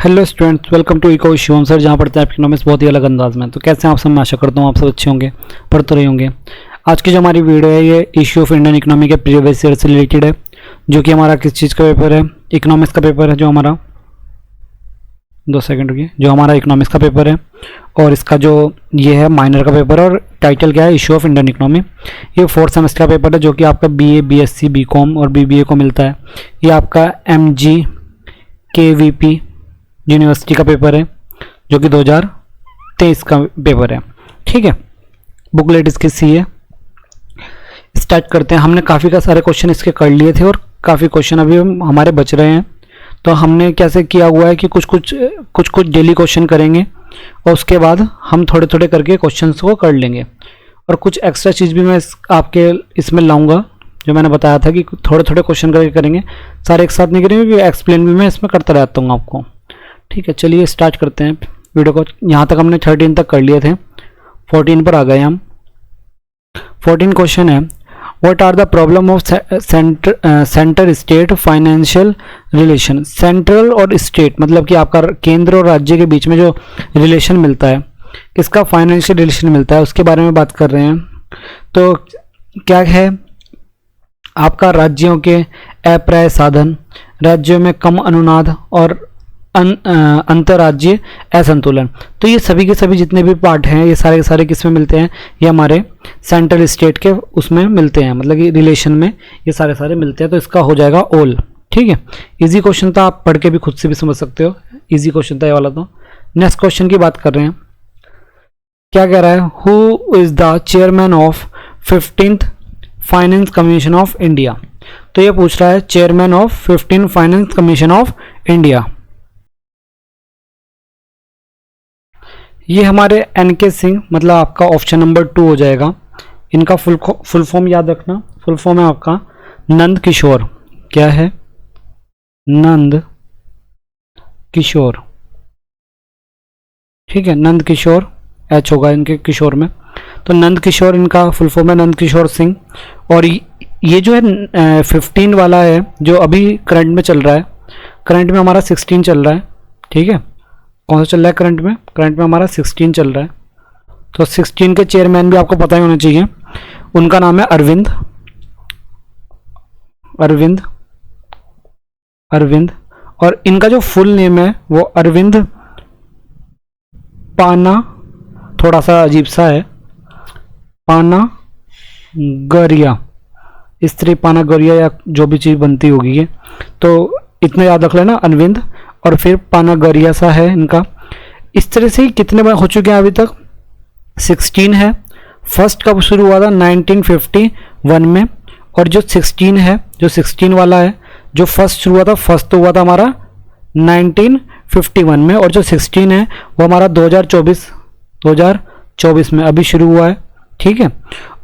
Hello students, welcome to eco Shivam sir, जहाँ पढ़ते हैं आप इकोनॉमिक्स बहुत ही अलग अंदाज में। तो कैसे हैं आप सब? मैं आशा करता हूँ आप सब अच्छे होंगे, पढ़ते रहे होंगे। आज की जो हमारी वीडियो है ये इश्यू ऑफ इंडियन इकोनॉमी के प्रीवियस ईयर से रिलेटेड है, जो कि हमारा किस चीज़ का पेपर है? इकोनॉमिक्स का पेपर है, जो हमारा 2 सेकंड रुकिए, जो हमारा इकोनॉमिक्स का पेपर है। और इसका जो ये है माइनर का पेपर है, और टाइटल क्या है? Issue of Indian economy. ये 4th सेमेस्टर का पेपर है, जो कि आपका BA, BSc, BCom और BBA को मिलता है। ये आपका MG KVP यूनिवर्सिटी का पेपर है, जो कि 2023 का पेपर है। ठीक है, बुकलेट इसकी सी है। स्टार्ट करते हैं। हमने काफ़ी सारे क्वेश्चन इसके कर लिए थे, और काफ़ी क्वेश्चन अभी हमारे बच रहे हैं। तो हमने कैसे किया हुआ है कि कुछ डेली क्वेश्चन करेंगे, और उसके बाद हम थोड़े थोड़े करके क्वेश्चंस को कर लेंगे। और कुछ एक्स्ट्रा चीज़ भी मैं आपके इसमें लाऊंगा, जो मैंने बताया था कि थोड़े थोड़े क्वेश्चन करके करेंगे, सारे एक साथ नहीं करेंगे, क्योंकि एक्सप्लेन भी मैं इसमें करता रहता हूँ आपको। ठीक है, चलिए स्टार्ट करते हैं वीडियो को। यहाँ तक हमने 13 तक कर लिए थे, 14 पर आ गए हम। 14 क्वेश्चन है, what are the problem of centre state financial relation. Central और स्टेट मतलब कि आपका केंद्र और राज्य के बीच में जो रिलेशन मिलता है, किसका? फाइनेंशियल रिलेशन मिलता है, उसके बारे में बात कर रहे हैं। तो क्या है? आपका राज्यों के अप्राप्य साधन, राज्यों में कम अनुनाद और अंतर्राज्यीय असंतुलन। तो ये सभी के सभी जितने भी पार्ट हैं, ये सारे के सारे किस में मिलते हैं? ये हमारे सेंट्रल स्टेट के उसमें मिलते हैं, मतलब कि रिलेशन में ये सारे सारे मिलते हैं। तो इसका हो जाएगा ऑल। ठीक है, इजी क्वेश्चन था, आप पढ़ के भी खुद से भी समझ सकते हो। इजी क्वेश्चन था ये वाला। तो नेक्स्ट क्वेश्चन की बात कर रहे हैं। क्या कह रहा है? Who is the chairman of 15th finance commission of India. तो ये पूछ रहा है chairman of 15th finance commission of India. ये हमारे NK सिंह, मतलब आपका ऑप्शन नंबर 2 हो जाएगा। इनका फुल फॉर्म याद रखना। फुल फॉर्म है आपका नंद किशोर। क्या है? नंद किशोर। ठीक है, नंद किशोर, H होगा इनके किशोर में। तो नंद किशोर इनका फुल फॉर्म है, नंद किशोर सिंह। और ये जो है 15 वाला है, जो अभी करंट में चल रहा है। करंट में हमारा 16 चल रहा है। ठीक है, कौन सा चल रहा है करंट में? करंट में हमारा 16 चल रहा है। तो 16 के चेयरमैन भी आपको पता ही होना चाहिए। उनका नाम है अरविंद। अरविंद अरविंद और इनका जो फुल नेम है वो अरविंद पाना, थोड़ा सा अजीब सा है, पाना गरिया, स्त्री पाना गरिया, या जो भी चीज़ बनती होगी ये। तो इतना याद रख लेना, अरविंद और फिर पाना गरिया सा है इनका। इस तरह से ही कितने बार हो चुके हैं अभी तक? 16 है। फर्स्ट कब शुरू हुआ था? 1951 में। और जो 16 है, जो 16 वाला है, जो फर्स्ट शुरू हुआ था, फर्स्ट तो हुआ था हमारा 1951 में। और जो 16 है वो हमारा 2024 में अभी शुरू हुआ है। ठीक है,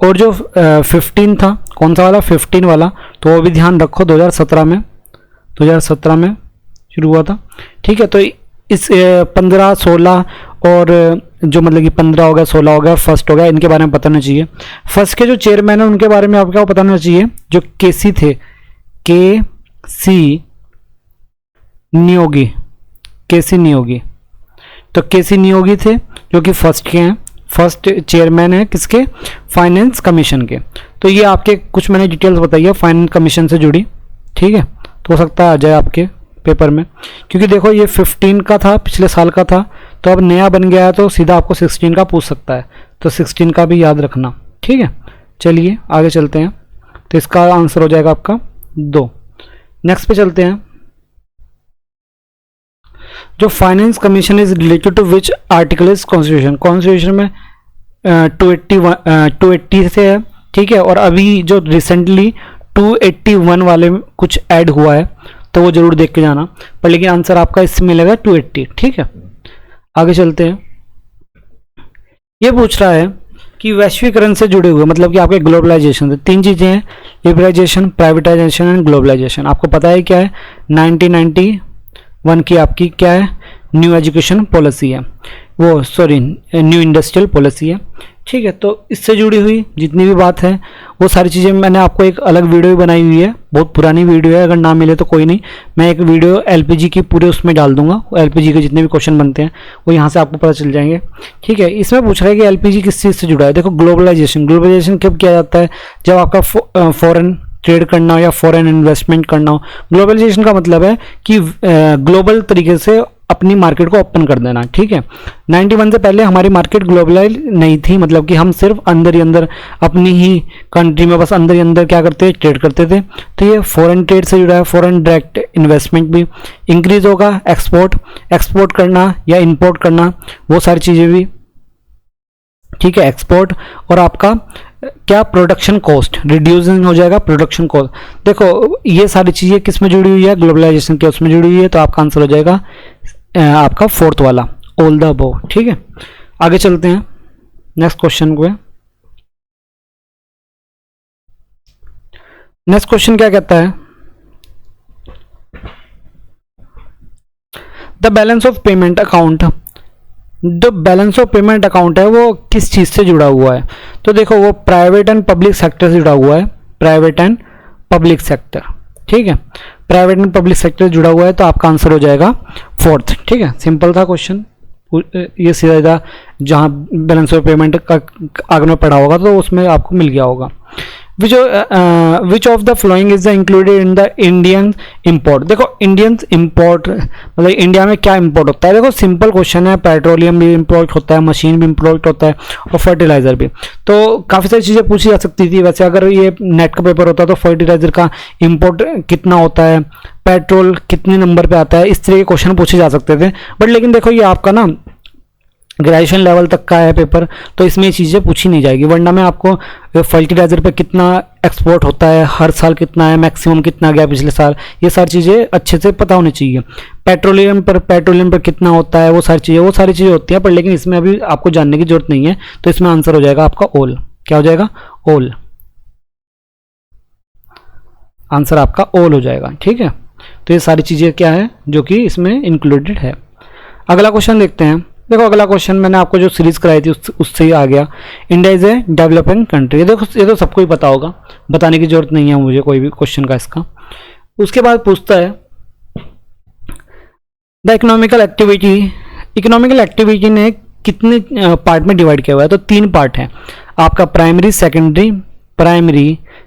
और जो 15 था, कौन सा वाला? 15 वाला, तो वो भी ध्यान रखो, 2017 में शुरू हुआ था। ठीक है, तो इस 15, 16 और जो मतलब कि 15 हो गया, 16 हो गया, फर्स्ट हो गया, इनके बारे में पता होना चाहिए। फर्स्ट के जो चेयरमैन है उनके बारे में आपको पता होना चाहिए, जो केसी थे, केसी नियोगी। तो केसी नियोगी थे, जो कि फर्स्ट के हैं, फर्स्ट चेयरमैन है किसके? फाइनेंस कमीशन के। तो ये आपके कुछ मैंने डिटेल्स बताई है फाइनेंस कमीशन से जुड़ी। ठीक है, तो हो सकता है आ जाए आपके पेपर में, क्योंकि देखो ये 15 का था, पिछले साल का था, तो अब नया बन गया है, तो सीधा आपको 16 का पूछ सकता है। तो 16 का भी याद रखना। ठीक है, चलिए आगे चलते हैं। तो इसका आंसर हो जाएगा आपका 2। नेक्स्ट पे चलते हैं। जो finance commission is related to which article is constitution. Constitution में 280 से है। ठीक है, और अभी जो रिसेंटली 281 वाले में कुछ ऐड हुआ है, तो वो जरूर देख के जाना। पर लेकिन आंसर आपका इसमें मिलेगा 280। ठीक है, आगे चलते हैं। ये पूछ रहा है कि वैश्वीकरण से जुड़े हुए, मतलब कि आपके ग्लोबलाइजेशन से 3 चीज़ें हैं, लिबरलाइजेशन, प्राइवेटाइजेशन एंड ग्लोबलाइजेशन। आपको पता है क्या है? 1991 की आपकी क्या है? न्यू एजुकेशन पॉलिसी है, वो सॉरी न्यू इंडस्ट्रियल पॉलिसी है। ठीक है। तो इससे जुड़ी हुई जितनी भी बात है वो सारी चीज़ें मैंने आपको एक अलग वीडियो भी बनाई हुई है, बहुत पुरानी वीडियो है, अगर ना मिले तो कोई नहीं, मैं एक वीडियो एलपीजी की पूरे उसमें डाल दूंगा, एलपीजी के जितने भी क्वेश्चन बनते हैं वो यहाँ से आपको पता चल जाएंगे। ठीक है। इसमें पूछ रहा है कि एलपीजी किस चीज़ से जुड़ा है। देखो ग्लोबलाइजेशन कब किया जाता है, जब आपका फॉरेन ट्रेड करना हो या फॉरेन इन्वेस्टमेंट करना हो। ग्लोबलाइजेशन का मतलब है कि ग्लोबल तरीके से अपनी मार्केट को ओपन कर देना। ठीक है। 91 से पहले हमारी मार्केट ग्लोबलाइज नहीं थी, मतलब कि हम सिर्फ अंदर ही अंदर अपनी ही कंट्री में बस अंदर ही अंदर क्या करते ट्रेड करते थे। तो ये फॉरेन ट्रेड से जुड़ा है, फॉरेन डायरेक्ट इन्वेस्टमेंट भी इंक्रीज होगा, एक्सपोर्ट करना या इंपोर्ट करना वो सारी चीज़ें भी। ठीक है। एक्सपोर्ट और आपका क्या प्रोडक्शन कॉस्ट रिड्यूसिंग हो जाएगा, प्रोडक्शन कॉस्ट। देखो ये सारी चीज़ें किस में जुड़ी हुई है, ग्लोबलाइजेशन के उसमें जुड़ी हुई है। तो आपका आंसर हो जाएगा आपका फोर्थ वाला, ऑल द अबव। ठीक है। आगे चलते हैं नेक्स्ट क्वेश्चन को। नेक्स्ट क्वेश्चन क्या कहता है, the balance of payment account. जो बैलेंस ऑफ पेमेंट अकाउंट है वो किस चीज़ से जुड़ा हुआ है। तो देखो वो प्राइवेट एंड पब्लिक सेक्टर से जुड़ा हुआ है, प्राइवेट एंड पब्लिक सेक्टर। ठीक है। प्राइवेट एंड पब्लिक सेक्टर से जुड़ा हुआ है, तो आपका आंसर हो जाएगा फोर्थ। ठीक है। सिंपल था क्वेश्चन, ये सीधा जहाँ बैलेंस ऑफ पेमेंट का आगे में पढ़ा होगा तो उसमें आपको मिल गया होगा। विच of the following is the included in the Indian import. देखो इंडियन इम्पोर्ट मतलब इंडिया में क्या इम्पोर्ट होता है। देखो सिंपल क्वेश्चन है, पेट्रोलियम भी इम्पोर्ट होता है, मशीन भी इम्पोर्ट होता है और फर्टिलाइजर भी। तो काफ़ी सारी चीज़ें पूछी जा सकती थी। वैसे अगर ये नेट का पेपर होता तो फर्टिलाइजर का इम्पोर्ट कितना होता है, पेट्रोल कितने नंबर पे आता है, इस तरह के क्वेश्चन पूछे जा सकते थे। बट लेकिन देखो ये आपका ना ग्रेजुएशन लेवल तक का है पेपर, तो इसमें ये चीज़ें पूछी नहीं जाएगी। वरना मैं आपको फर्टिलाइजर पे कितना एक्सपोर्ट होता है, हर साल कितना है, मैक्सिमम कितना गया पिछले साल, ये सारी चीज़ें अच्छे से पता होनी चाहिए। पेट्रोलियम पर कितना होता है, वो सारी चीज़ें होती हैं, पर लेकिन इसमें अभी आपको जानने की जरूरत नहीं है। तो इसमें आंसर हो जाएगा आपका ऑल। क्या हो जाएगा, ऑल। आंसर आपका ऑल हो जाएगा। ठीक है। तो ये सारी चीज़ें क्या है जो कि इसमें इंक्लूडेड है। अगला क्वेश्चन देखते हैं। देखो अगला क्वेश्चन मैंने आपको जो सीरीज कराई थी उससे ही आ गया। India is a developing country. देखो ये तो सबको ही पता होगा, बताने की जरूरत नहीं है मुझे कोई भी क्वेश्चन का इसका। उसके बाद पूछता है द इकोनॉमिकल एक्टिविटी ने कितने पार्ट में डिवाइड किया हुआ है। तो 3 पार्ट है आपका, प्राइमरी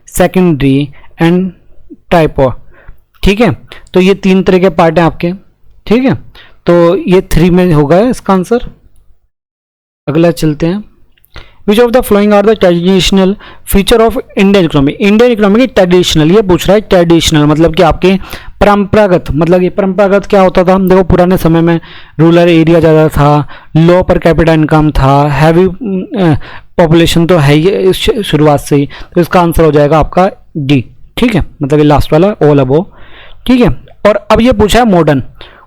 सेकेंडरी एंड टाइप। ठीक है। तो ये 3 तरह के पार्ट हैं आपके। ठीक है। तो ये 3 में होगा इसका आंसर। अगला चलते हैं। Which of the following are the traditional feature of Indian economy. Indian economy की ट्रेडिशनल, ये पूछ रहा है ट्रेडिशनल मतलब कि आपके परंपरागत, मतलब ये परंपरागत क्या होता था। देखो पुराने समय में रूरल एरिया ज़्यादा था, लो पर कैपिटा इनकम था, हैवी पॉपुलेशन तो है ही शुरुआत से ही। तो इसका आंसर हो जाएगा आपका डी। ठीक है। मतलब ये लास्ट वाला ऑल अबव। ठीक है। और अब ये पूछा है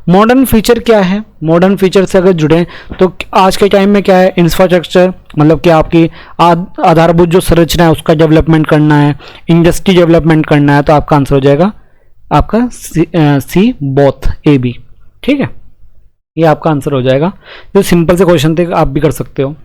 मॉडर्न फीचर क्या है। मॉडर्न फीचर से अगर जुड़े तो आज के टाइम में क्या है, इंफ्रास्ट्रक्चर मतलब कि आपकी आधारभूत जो संरचना है उसका डेवलपमेंट करना है, इंडस्ट्री डेवलपमेंट करना है। तो आपका आंसर हो जाएगा आपका सी बोथ ए बी। ठीक है। ये आपका आंसर हो जाएगा। जो सिंपल से क्वेश्चन थे आप भी कर सकते हो।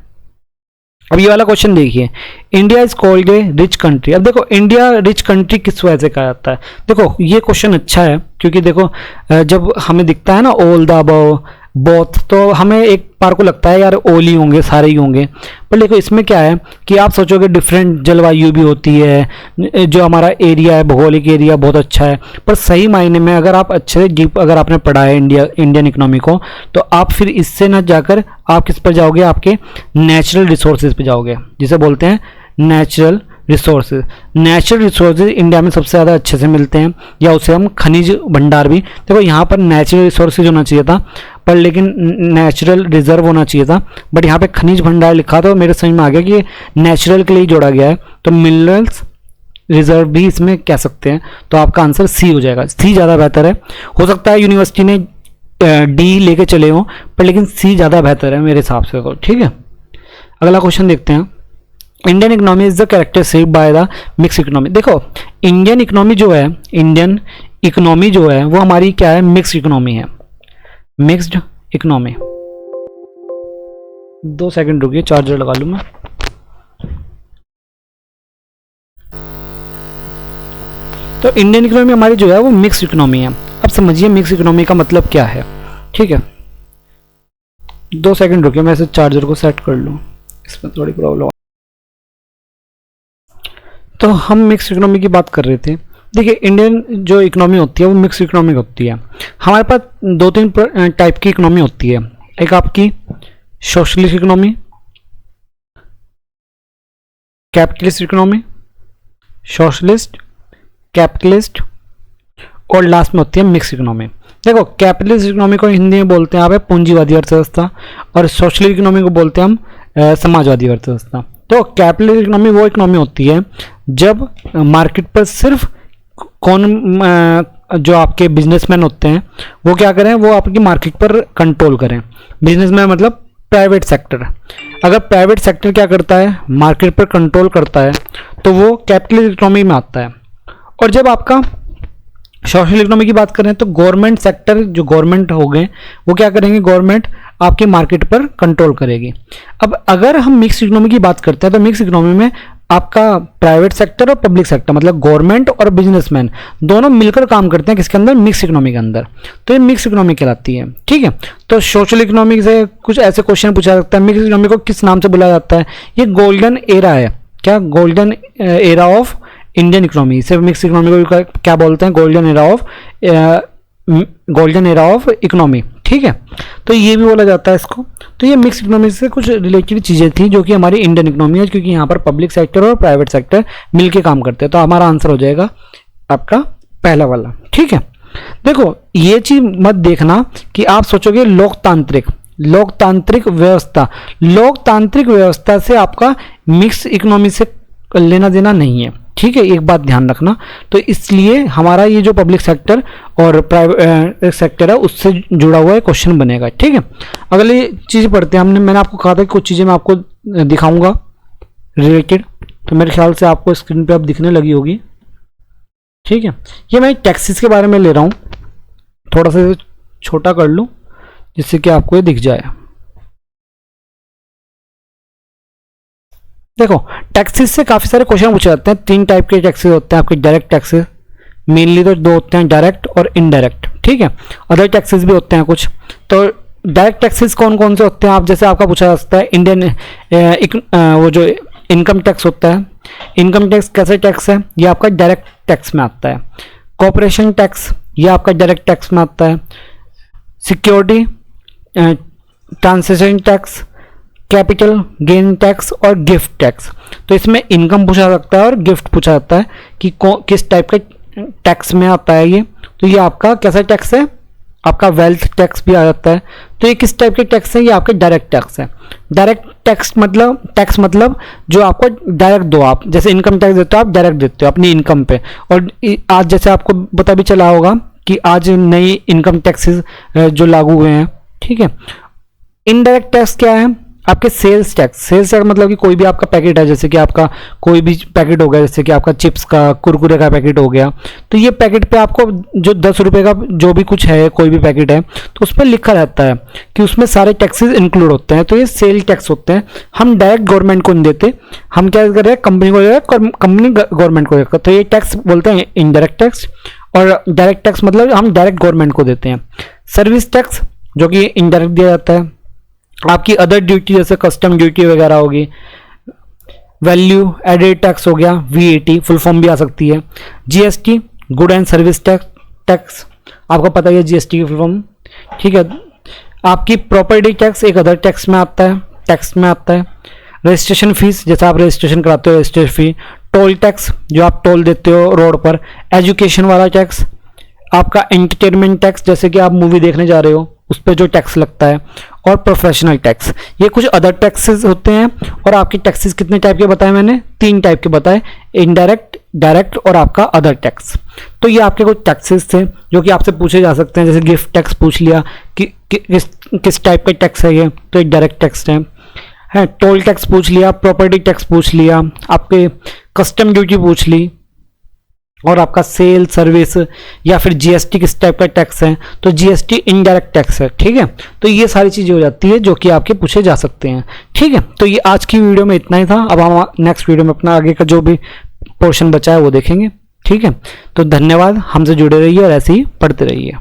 अब ये वाला क्वेश्चन देखिए, India is called a rich country. अब देखो इंडिया रिच कंट्री किस वजह से कहा जाता है। देखो ये क्वेश्चन अच्छा है क्योंकि देखो जब हमें दिखता है ना ऑल द अबव बोथ, तो हमें एक बार को लगता है यार ऑल ही होंगे, सारे ही होंगे। पर देखो इसमें क्या है कि आप सोचोगे डिफरेंट जलवायु भी होती है, जो हमारा एरिया है भौगोलिक एरिया बहुत अच्छा है। पर सही मायने में अगर आप अच्छे से डीप अगर आपने पढ़ा है इंडियन इकोनॉमी को, तो आप फिर इससे ना जाकर आप किस पर जाओगे, आपके नेचुरल रिसोर्सेज पे जाओगे, जिसे बोलते हैं natural resources. Natural resources India में सबसे ज़्यादा अच्छे से मिलते हैं, या उसे हम खनिज भंडार भी। देखो यहाँ पर नेचुरल रिसोर्सेज होना चाहिए था, पर लेकिन नेचुरल रिजर्व होना चाहिए था, बट यहाँ पे खनिज भंडार लिखा था। मेरे समझ में आ गया कि ये नेचुरल के लिए जोड़ा गया है, तो मिनरल्स रिजर्व भी इसमें कह सकते हैं। तो आपका आंसर सी हो जाएगा। सी ज़्यादा बेहतर है। हो सकता है यूनिवर्सिटी ने डी लेके चले हों, पर लेकिन सी ज़्यादा बेहतर है मेरे हिसाब से। तो ठीक है। अगला क्वेश्चन देखते हैं। Indian economy is the character shaped by the mix economy. देखो इंडियन इकोनॉमी जो है वो हमारी क्या है, मिक्स इकोनॉमी है, मिक्स्ड इकोनॉमी। 2 सेकंड रुकिए, चार्जर लगा लूँ मैं। तो इंडियन इकोनॉमी हमारी जो है वो मिक्स इकोनॉमी है। अब समझिए मिक्स इकोनॉमी का मतलब क्या है। ठीक है, 2 सेकंड रुकिए, मैं इसे चार्जर को सेट कर लूँ, इसमें थोड़ी प्रॉब्लम। तो हम मिक्स इकोनॉमी की बात कर रहे थे। देखिए इंडियन जो इकोनॉमी होती है वो मिक्स इकोनॉमी होती है। हमारे पास 2-3 टाइप की इकोनॉमी होती है। एक आपकी socialist economy, capitalist economy, socialist, capitalist, और लास्ट में होती है मिक्स इकोनॉमी। देखो कैपिटलिस्ट इकोनॉमी को हिंदी में बोलते हैं आप पूंजीवादी अर्थव्यवस्था, और सोशलिस्ट इकोनॉमी को बोलते हैं हम समाजवादी अर्थव्यवस्था। तो कैपिटलिस्ट इकोनॉमी वो इकोनॉमी होती है जब मार्केट पर सिर्फ जो आपके बिजनेसमैन होते हैं वो क्या करें, वो आपकी मार्केट पर कंट्रोल करें। बिजनेसमैन मतलब प्राइवेट सेक्टर। अगर प्राइवेट सेक्टर क्या करता है, मार्केट पर कंट्रोल करता है, तो वो कैपिटलिस्ट इकोनॉमी में आता है। और जब आपका सोशल इकोनॉमी की बात करें तो गवर्नमेंट सेक्टर, जो गवर्नमेंट हो गए वो क्या करेंगे, गवर्नमेंट आपके मार्केट पर कंट्रोल करेगी। अब अगर हम मिक्स इकोनॉमी की बात करते हैं तो मिक्स इकोनॉमी में आपका प्राइवेट सेक्टर और पब्लिक सेक्टर मतलब गवर्नमेंट और बिजनेसमैन दोनों मिलकर काम करते हैं किसके अंदर, मिक्स इकोनॉमी के अंदर। तो ये मिक्स इकोनॉमी कहलाती है। ठीक है, तो सोशल इकोनॉमी से कुछ ऐसे क्वेश्चन पूछा सकता है, मिक्स इकोनॉमी को किस नाम से बुलाया जाता है, ये गोल्डन एरा है। क्या, golden era of Indian economy. इसे मिक्स इकोनॉमी को क्या बोलते हैं, गोल्डन एरा ऑफ इकोनॉमी। ठीक है, तो ये भी बोला जाता है इसको। तो ये मिक्स इकोनॉमी से कुछ रिलेटेड चीज़ें थी जो कि हमारी इंडियन इकोनॉमी है, क्योंकि यहाँ पर पब्लिक सेक्टर और प्राइवेट सेक्टर मिलके काम करते हैं। तो हमारा आंसर हो जाएगा आपका पहला वाला। ठीक है, देखो ये चीज़ मत देखना कि आप सोचोगे लोकतांत्रिक व्यवस्था से आपका मिक्स इकोनॉमी से लेना देना नहीं है। ठीक है, एक बात ध्यान रखना। तो इसलिए हमारा ये जो पब्लिक सेक्टर और प्राइवेट सेक्टर है उससे जुड़ा हुआ क्वेश्चन बनेगा। ठीक है, अगली चीज़ पढ़ते हैं। मैंने आपको कहा था कि कुछ चीज़ें मैं आपको दिखाऊंगा रिलेटेड, तो मेरे ख्याल से आपको स्क्रीन पे अब दिखने लगी होगी। ठीक है, ये मैं टैक्सेस के बारे में ले रहा हूँ, थोड़ा सा छोटा कर लूँ जिससे कि आपको ये दिख जाए। देखो टैक्सेस से काफ़ी सारे क्वेश्चन पूछे जाते हैं। 3 टाइप के टैक्सेस होते हैं आपके, डायरेक्ट टैक्सेस, मेनली तो 2 होते हैं, डायरेक्ट और इनडायरेक्ट। ठीक है, अदर टैक्सेस भी होते हैं कुछ। तो डायरेक्ट टैक्सेस कौन कौन से होते हैं, आप जैसे आपका पूछा जा सकता है इंडियन वो जो इनकम टैक्स होता है। इनकम टैक्स कैसे टैक्स है, ये आपका डायरेक्ट टैक्स में आता है। कॉर्पोरेशन टैक्स, ये आपका डायरेक्ट टैक्स में आता है। Security transaction tax, capital gain tax और गिफ्ट टैक्स। तो इसमें इनकम पूछा सकता है और गिफ्ट पूछा जाता है कि किस टाइप का टैक्स में आता है ये। तो ये आपका कैसा टैक्स है, आपका वेल्थ टैक्स भी आ जाता है। तो ये किस टाइप के टैक्स है, ये आपके डायरेक्ट टैक्स है। डायरेक्ट टैक्स मतलब जो आपको डायरेक्ट दो, आप जैसे इनकम टैक्स देते हो आप डायरेक्ट देते हो अपनी इनकम पे। और आज जैसे आपको पता भी चला होगा कि आज नई इनकम टैक्सेस जो लागू हुए हैं। ठीक है, इनडायरेक्ट टैक्स क्या है, आपके सेल्स टैक्स मतलब कि कोई भी आपका पैकेट है, जैसे कि आपका कोई भी पैकेट हो गया, जैसे कि आपका चिप्स का, कुरकुरे का पैकेट हो गया, तो ये पैकेट पे आपको जो 10 रुपये का जो भी कुछ है, कोई भी पैकेट है, तो उस पर लिखा रहता है कि उसमें सारे टैक्सेस इंक्लूड होते हैं। तो ये सेल टैक्स होते हैं। हम डायरेक्ट गवर्नमेंट को नहीं देते, हम क्या कर रहे हैं, कंपनी को दे रहे हैं, कंपनी गवर्नमेंट को देगा। तो ये टैक्स बोलते हैं इनडायरेक्ट टैक्स। और डायरेक्ट टैक्स मतलब हम डायरेक्ट गवर्नमेंट को देते हैं। सर्विस टैक्स जो कि इनडायरेक्ट दिया जाता है। आपकी अदर ड्यूटी जैसे कस्टम ड्यूटी वगैरह होगी। वैल्यू एडेड टैक्स हो गया, VAT फुल फॉर्म भी आ सकती है। GST good and service tax आपको पता ही है GST की फुल फॉर्म। ठीक है, आपकी प्रॉपर्टी टैक्स एक अदर टैक्स में आता है। रजिस्ट्रेशन फीस, जैसे आप रजिस्ट्रेशन कराते हो रजिस्ट्रेशन फी। टोल टैक्स जो आप टोल देते हो रोड पर। एजुकेशन वाला टैक्स, आपका एंटरटेनमेंट टैक्स, जैसे कि आप मूवी देखने जा रहे हो उस पर जो टैक्स लगता है। और प्रोफेशनल टैक्स, ये कुछ अदर टैक्सेस होते हैं। और आपके टैक्सेस कितने टाइप के बताए मैंने, 3 टाइप के बताए, इनडायरेक्ट, डायरेक्ट और आपका अदर टैक्स। तो ये आपके कुछ टैक्सेस थे जो कि आपसे पूछे जा सकते हैं। जैसे गिफ्ट टैक्स पूछ लिया कि किस टाइप का टैक्स है ये, तो एक डायरेक्ट टैक्स है। टोल टैक्स पूछ लिया, प्रॉपर्टी टैक्स पूछ लिया, आपके कस्टम ड्यूटी पूछ ली, और आपका सेल सर्विस या फिर GST किस टाइप का टैक्स है, तो GST इनडायरेक्ट टैक्स है। ठीक है, तो ये सारी चीज़ें हो जाती है जो कि आपके पूछे जा सकते हैं। ठीक है, तो ये आज की वीडियो में इतना ही था। अब हम नेक्स्ट वीडियो में अपना आगे का जो भी पोर्शन बचा है वो देखेंगे। ठीक है, तो धन्यवाद, हमसे जुड़े रहिए और ऐसे ही पढ़ते रहिए।